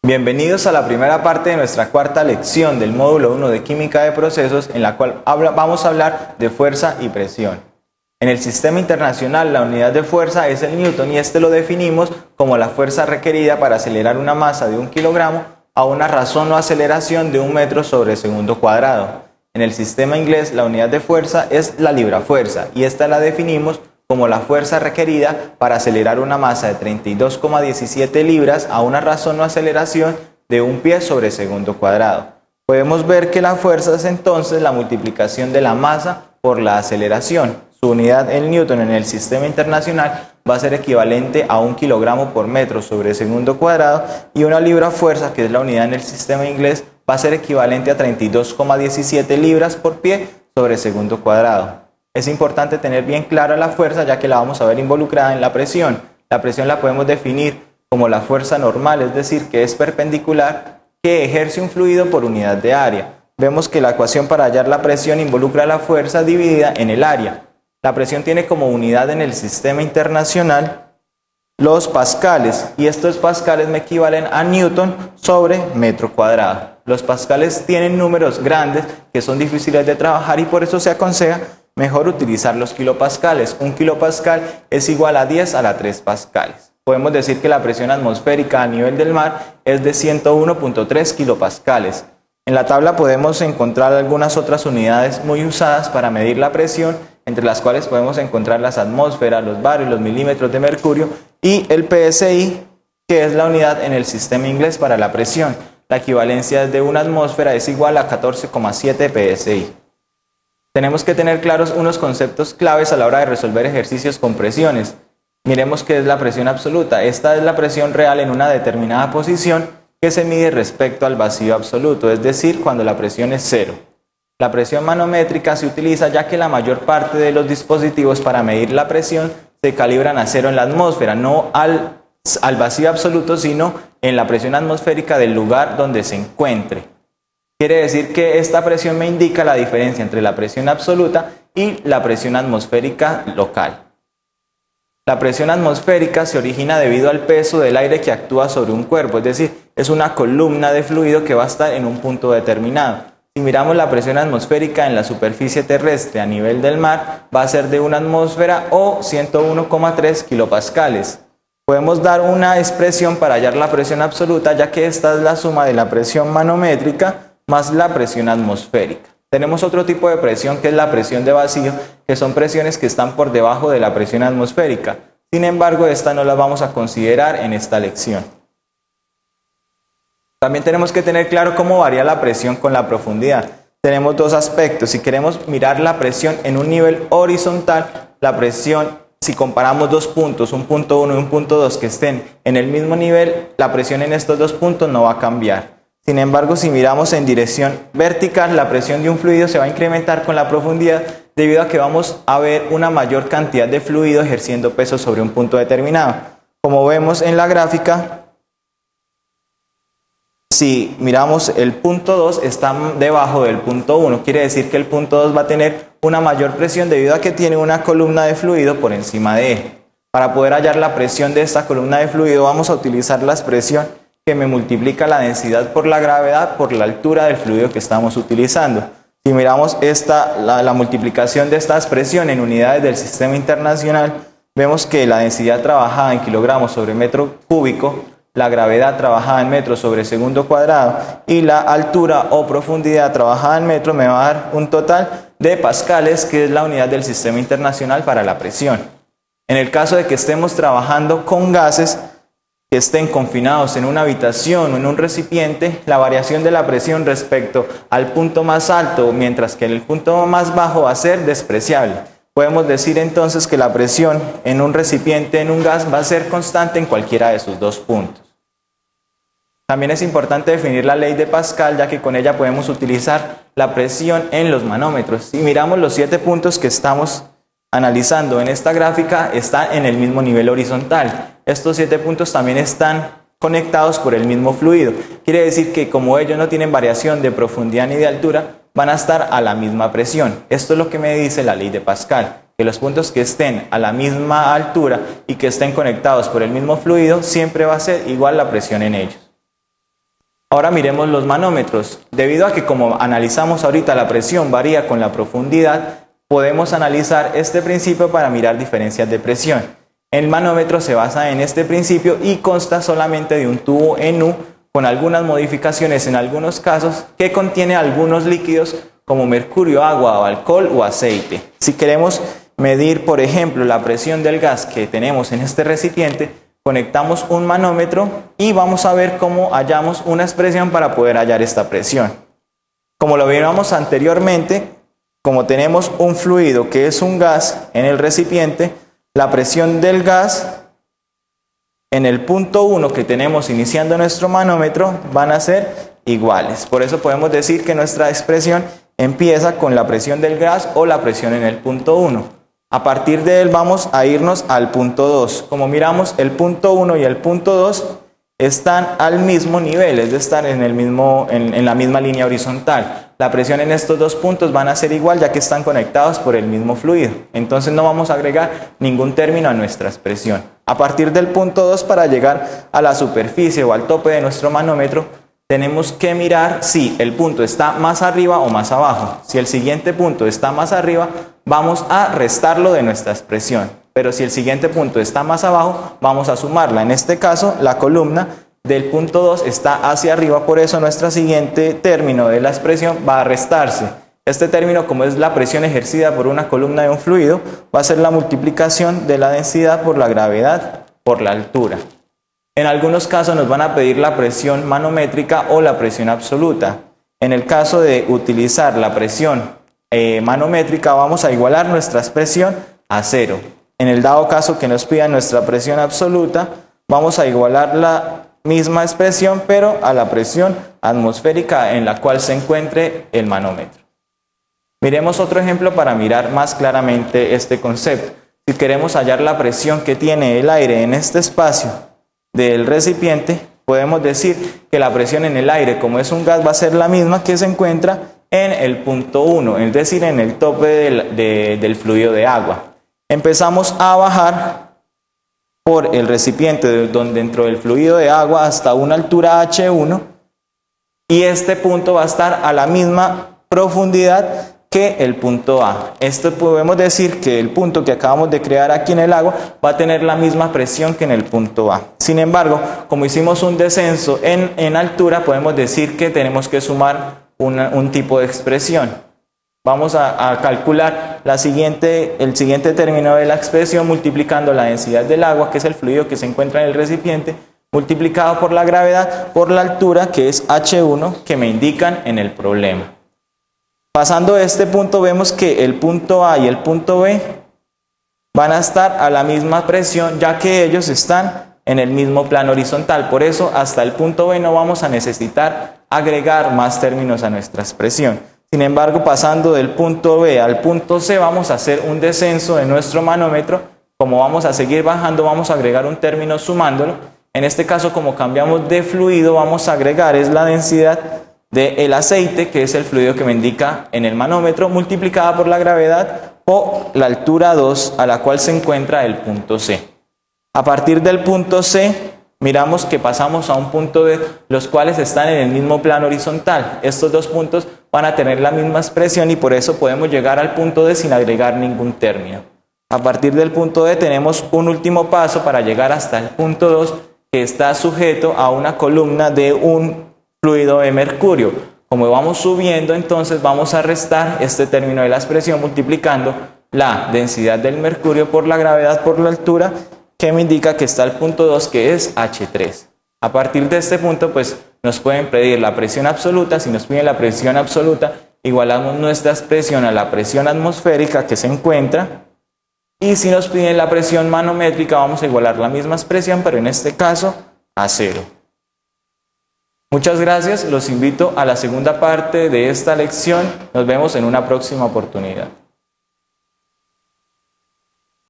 Bienvenidos a la primera parte de nuestra cuarta lección del módulo 1 de Química de Procesos, en la cual vamos a hablar de fuerza y presión. En el sistema internacional, la unidad de fuerza es el newton y este lo definimos como la fuerza requerida para acelerar una masa de 1 kilogramo a una razón o aceleración de 1 metro sobre segundo cuadrado. En el sistema inglés, la unidad de fuerza es la librafuerza y esta la definimos como la fuerza requerida para acelerar una masa de 32,17 libras a una razón o aceleración de 1 pie sobre segundo cuadrado. Podemos ver que la fuerza es entonces la multiplicación de la masa por la aceleración. Su unidad en newton en el sistema internacional va a ser equivalente a 1 kilogramo por metro sobre segundo cuadrado y una libra fuerza, que es la unidad en el sistema inglés, va a ser equivalente a 32,17 libras por pie sobre segundo cuadrado. Es importante tener bien clara la fuerza, ya que la vamos a ver involucrada en la presión. La presión la podemos definir como la fuerza normal, es decir, que es perpendicular, que ejerce un fluido por unidad de área. Vemos que la ecuación para hallar la presión involucra la fuerza dividida en el área. La presión tiene como unidad en el sistema internacional los pascales, y estos pascales me equivalen a newton sobre metro cuadrado. Los pascales tienen números grandes que son difíciles de trabajar y por eso se aconseja mejor utilizar los kilopascales. Un kilopascal es igual a 10 a la 3 pascales. Podemos decir que la presión atmosférica a nivel del mar es de 101.3 kilopascales. En la tabla podemos encontrar algunas otras unidades muy usadas para medir la presión, entre las cuales podemos encontrar las atmósferas, los baros, los milímetros de mercurio y el PSI, que es la unidad en el sistema inglés para la presión. La equivalencia de una atmósfera es igual a 14,7 PSI. Tenemos que tener claros unos conceptos claves a la hora de resolver ejercicios con presiones. Miremos qué es la presión absoluta. Esta es la presión real en una determinada posición que se mide respecto al vacío absoluto, es decir, cuando la presión es cero. La presión manométrica se utiliza ya que la mayor parte de los dispositivos para medir la presión se calibran a cero en la atmósfera, no al vacío absoluto, sino en la presión atmosférica del lugar donde se encuentre. Quiere decir que esta presión me indica la diferencia entre la presión absoluta y la presión atmosférica local. La presión atmosférica se origina debido al peso del aire que actúa sobre un cuerpo, es decir, es una columna de fluido que va a estar en un punto determinado. Si miramos la presión atmosférica en la superficie terrestre a nivel del mar, va a ser de 1 atmósfera o 101,3 kilopascales. Podemos dar una expresión para hallar la presión absoluta, ya que esta es la suma de la presión manométrica más la presión atmosférica. Tenemos otro tipo de presión que es la presión de vacío, que son presiones que están por debajo de la presión atmosférica. Sin embargo, esta no la vamos a considerar en esta lección. También tenemos que tener claro cómo varía la presión con la profundidad. Tenemos dos aspectos. Si queremos mirar la presión en un nivel horizontal, la presión, si comparamos dos puntos, un punto 1 y un punto 2 que estén en el mismo nivel, la presión en estos dos puntos no va a cambiar. Sin embargo, si miramos en dirección vertical, la presión de un fluido se va a incrementar con la profundidad debido a que vamos a ver una mayor cantidad de fluido ejerciendo peso sobre un punto determinado. Como vemos en la gráfica, si miramos el punto 2 está debajo del punto 1, quiere decir que el punto 2 va a tener una mayor presión debido a que tiene una columna de fluido por encima de él. Para poder hallar la presión de esta columna de fluido vamos a utilizar la expresión que me multiplica la densidad por la gravedad por la altura del fluido que estamos utilizando. Si miramos la multiplicación de esta expresión en unidades del sistema internacional, vemos que la densidad trabajada en kilogramos sobre metro cúbico, la gravedad trabajada en metros sobre segundo cuadrado y la altura o profundidad trabajada en metro me va a dar un total de pascales, que es la unidad del sistema internacional para la presión. En el caso de que estemos trabajando con gases que estén confinados en una habitación o en un recipiente, la variación de la presión respecto al punto más alto, mientras que el punto más bajo va a ser despreciable. Podemos decir entonces que la presión en un recipiente, en un gas, va a ser constante en cualquiera de sus dos puntos. También es importante definir la ley de Pascal, ya que con ella podemos utilizar la presión en los manómetros. Si miramos los 7 puntos que estamos analizando en esta gráfica, están en el mismo nivel horizontal. Estos 7 puntos también están conectados por el mismo fluido. Quiere decir que como ellos no tienen variación de profundidad ni de altura, van a estar a la misma presión. Esto es lo que me dice la ley de Pascal, que los puntos que estén a la misma altura y que estén conectados por el mismo fluido, siempre va a ser igual la presión en ellos. Ahora miremos los manómetros. Debido a que, como analizamos ahorita, la presión varía con la profundidad, podemos analizar este principio para mirar diferencias de presión. El manómetro se basa en este principio y consta solamente de un tubo en U con algunas modificaciones en algunos casos que contiene algunos líquidos como mercurio, agua, alcohol o aceite. Si queremos medir, por ejemplo, la presión del gas que tenemos en este recipiente, conectamos un manómetro y vamos a ver cómo hallamos una expresión para poder hallar esta presión. Como lo vimos anteriormente, como tenemos un fluido que es un gas en el recipiente, la presión del gas en el punto 1 que tenemos iniciando nuestro manómetro van a ser iguales. Por eso podemos decir que nuestra expresión empieza con la presión del gas o la presión en el punto 1. A partir de él vamos a irnos al punto 2. Como miramos, el punto 1 y el punto 2 están al mismo nivel, es de estar en la misma línea horizontal. La presión en estos dos puntos van a ser igual ya que están conectados por el mismo fluido. Entonces no vamos a agregar ningún término a nuestra expresión. A partir del punto 2, para llegar a la superficie o al tope de nuestro manómetro, tenemos que mirar si el punto está más arriba o más abajo. Si el siguiente punto está más arriba, vamos a restarlo de nuestra expresión. Pero si el siguiente punto está más abajo, vamos a sumarla. En este caso, la columna del punto 2 está hacia arriba, por eso nuestro siguiente término de la expresión va a restarse. Este término, como es la presión ejercida por una columna de un fluido, va a ser la multiplicación de la densidad por la gravedad por la altura. En algunos casos nos van a pedir la presión manométrica o la presión absoluta. En el caso de utilizar la presión manométrica, vamos a igualar nuestra expresión a 0. En el dado caso que nos pidan nuestra presión absoluta, vamos a igualar la misma expresión, pero a la presión atmosférica en la cual se encuentre el manómetro. Miremos otro ejemplo para mirar más claramente este concepto. Si queremos hallar la presión que tiene el aire en este espacio del recipiente, podemos decir que la presión en el aire, como es un gas, va a ser la misma que se encuentra en el punto 1, es decir, en el tope del fluido de agua. Empezamos a bajar por el recipiente dentro del fluido de agua hasta una altura H1 y este punto va a estar a la misma profundidad que el punto A. Esto podemos decir que el punto que acabamos de crear aquí en el agua va a tener la misma presión que en el punto A. Sin embargo, como hicimos un descenso en altura, podemos decir que tenemos que sumar un tipo de expresión. Vamos a calcular el siguiente término de la expresión multiplicando la densidad del agua, que es el fluido que se encuentra en el recipiente, multiplicado por la gravedad, por la altura, que es H1, que me indican en el problema. Pasando de este punto, vemos que el punto A y el punto B van a estar a la misma presión, ya que ellos están en el mismo plano horizontal. Por eso, hasta el punto B no vamos a necesitar agregar más términos a nuestra expresión. Sin embargo, pasando del punto B al punto C, vamos a hacer un descenso de nuestro manómetro. Como vamos a seguir bajando, vamos a agregar un término sumándolo. En este caso, como cambiamos de fluido, vamos a agregar es la densidad del aceite, que es el fluido que me indica en el manómetro, multiplicada por la gravedad o la altura 2 a la cual se encuentra el punto C. A partir del punto C, miramos que pasamos a un punto D, los cuales están en el mismo plano horizontal. Estos dos puntos van a tener la misma expresión y por eso podemos llegar al punto D sin agregar ningún término. A partir del punto D tenemos un último paso para llegar hasta el punto 2, que está sujeto a una columna de un fluido de mercurio. Como vamos subiendo, entonces vamos a restar este término de la expresión multiplicando la densidad del mercurio por la gravedad por la altura, que me indica que está el punto 2, que es H3. A partir de este punto, pues nos pueden pedir la presión absoluta. Si nos piden la presión absoluta, igualamos nuestra expresión a la presión atmosférica que se encuentra. Y si nos piden la presión manométrica, vamos a igualar la misma expresión, pero en este caso a 0. Muchas gracias, los invito a la segunda parte de esta lección. Nos vemos en una próxima oportunidad.